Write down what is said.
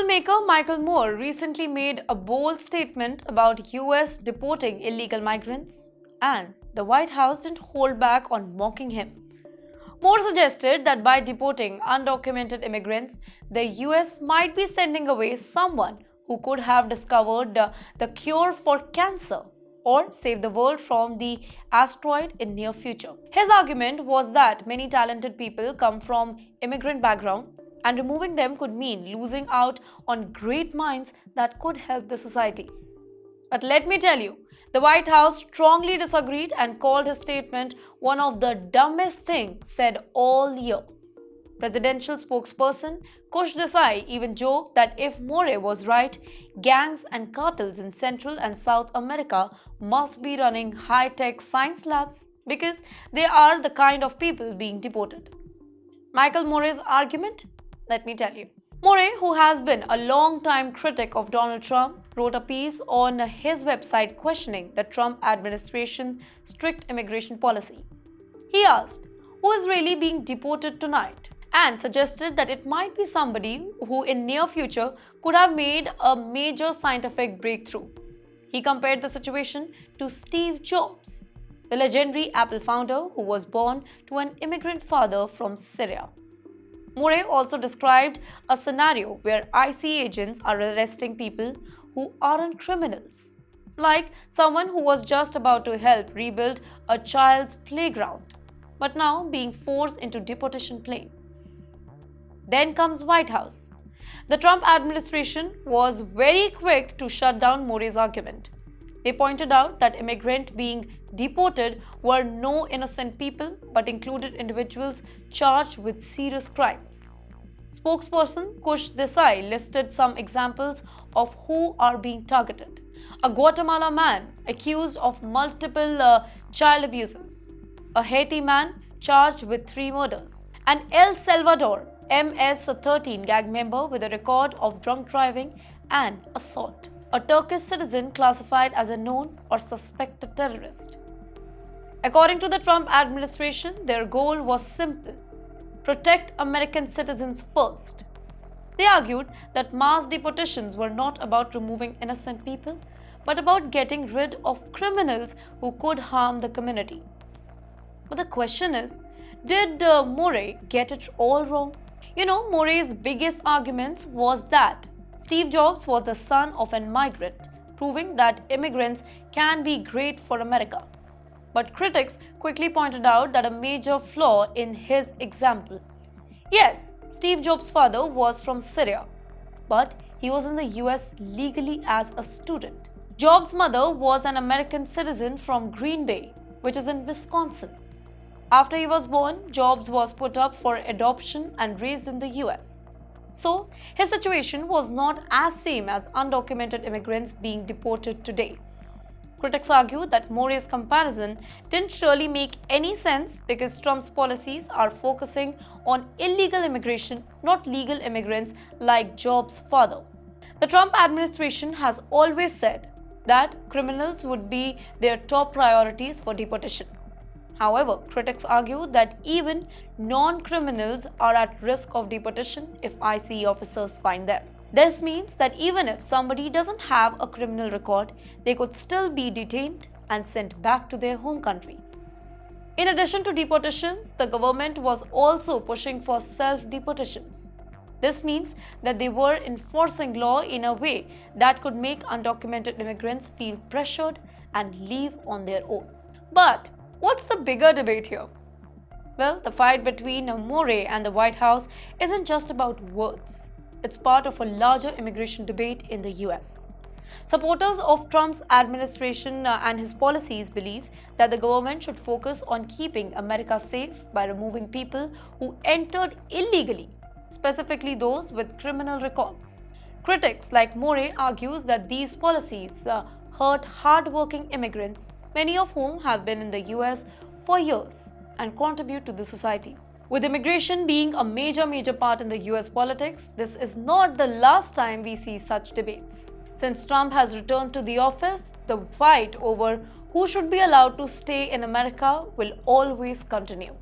Filmmaker Michael Moore recently made a bold statement about US deporting illegal migrants, and the White House didn't hold back on mocking him. Moore suggested that by deporting undocumented immigrants, the US might be sending away someone who could have discovered the cure for cancer or save the world from the asteroid in near future. His argument was that many talented people come from immigrant background, and removing them could mean losing out on great minds that could help the society. But let me tell you, the White House strongly disagreed and called his statement one of the dumbest things said all year. Presidential spokesperson Kush Desai even joked that if Moore was right, gangs and cartels in Central and South America must be running high-tech science labs because they are the kind of people being deported. Michael Moore's argument? Let me tell you. Moore, who has been a long-time critic of Donald Trump, wrote a piece on his website questioning the Trump administration's strict immigration policy. He asked, who is really being deported tonight? And suggested that it might be somebody who in near future could have made a major scientific breakthrough. He compared the situation to Steve Jobs, the legendary Apple founder who was born to an immigrant father from Syria. Moore also described a scenario where ICE agents are arresting people who aren't criminals, like someone who was just about to help rebuild a child's playground, but now being forced into deportation plane. Then comes White House. The Trump administration was very quick to shut down Moore's argument. They pointed out that immigrants being deported were no innocent people but included individuals charged with serious crimes. Spokesperson Kush Desai listed some examples of who are being targeted. A Guatemala man accused of multiple child abuses, a Haiti man charged with 3 murders, an El Salvador MS-13 gang member with a record of drunk driving and assault, a Turkish citizen classified as a known or suspected terrorist. According to the Trump administration, their goal was simple: protect American citizens first. They argued that mass deportations were not about removing innocent people, but about getting rid of criminals who could harm the community. But the question is, did Moore get it all wrong? Moore's biggest argument was that Steve Jobs was the son of an migrant, proving that immigrants can be great for America. But critics quickly pointed out that a major flaw in his example. Yes, Steve Jobs' father was from Syria, but he was in the US legally as a student. Jobs' mother was an American citizen from Green Bay, which is in Wisconsin. After he was born, Jobs was put up for adoption and raised in the US. So, his situation was not as same as undocumented immigrants being deported today. Critics argue that Moore's comparison didn't really make any sense because Trump's policies are focusing on illegal immigration, not legal immigrants like Jobs' father. The Trump administration has always said that criminals would be their top priorities for deportation. However, critics argue that even non-criminals are at risk of deportation if ICE officers find them. This means that even if somebody doesn't have a criminal record, they could still be detained and sent back to their home country. In addition to deportations, the government was also pushing for self-deportations. This means that they were enforcing law in a way that could make undocumented immigrants feel pressured and leave on their own. But what's the bigger debate here? Well, the fight between Moore and the White House isn't just about words. It's part of a larger immigration debate in the US. Supporters of Trump's administration and his policies believe that the government should focus on keeping America safe by removing people who entered illegally, specifically those with criminal records. Critics like Moore argues that these policies hurt hard-working immigrants, many of whom have been in the US for years and contribute to the society. With immigration being a major part in the US politics, this is not the last time we see such debates. Since Trump has returned to the office, the fight over who should be allowed to stay in America will always continue.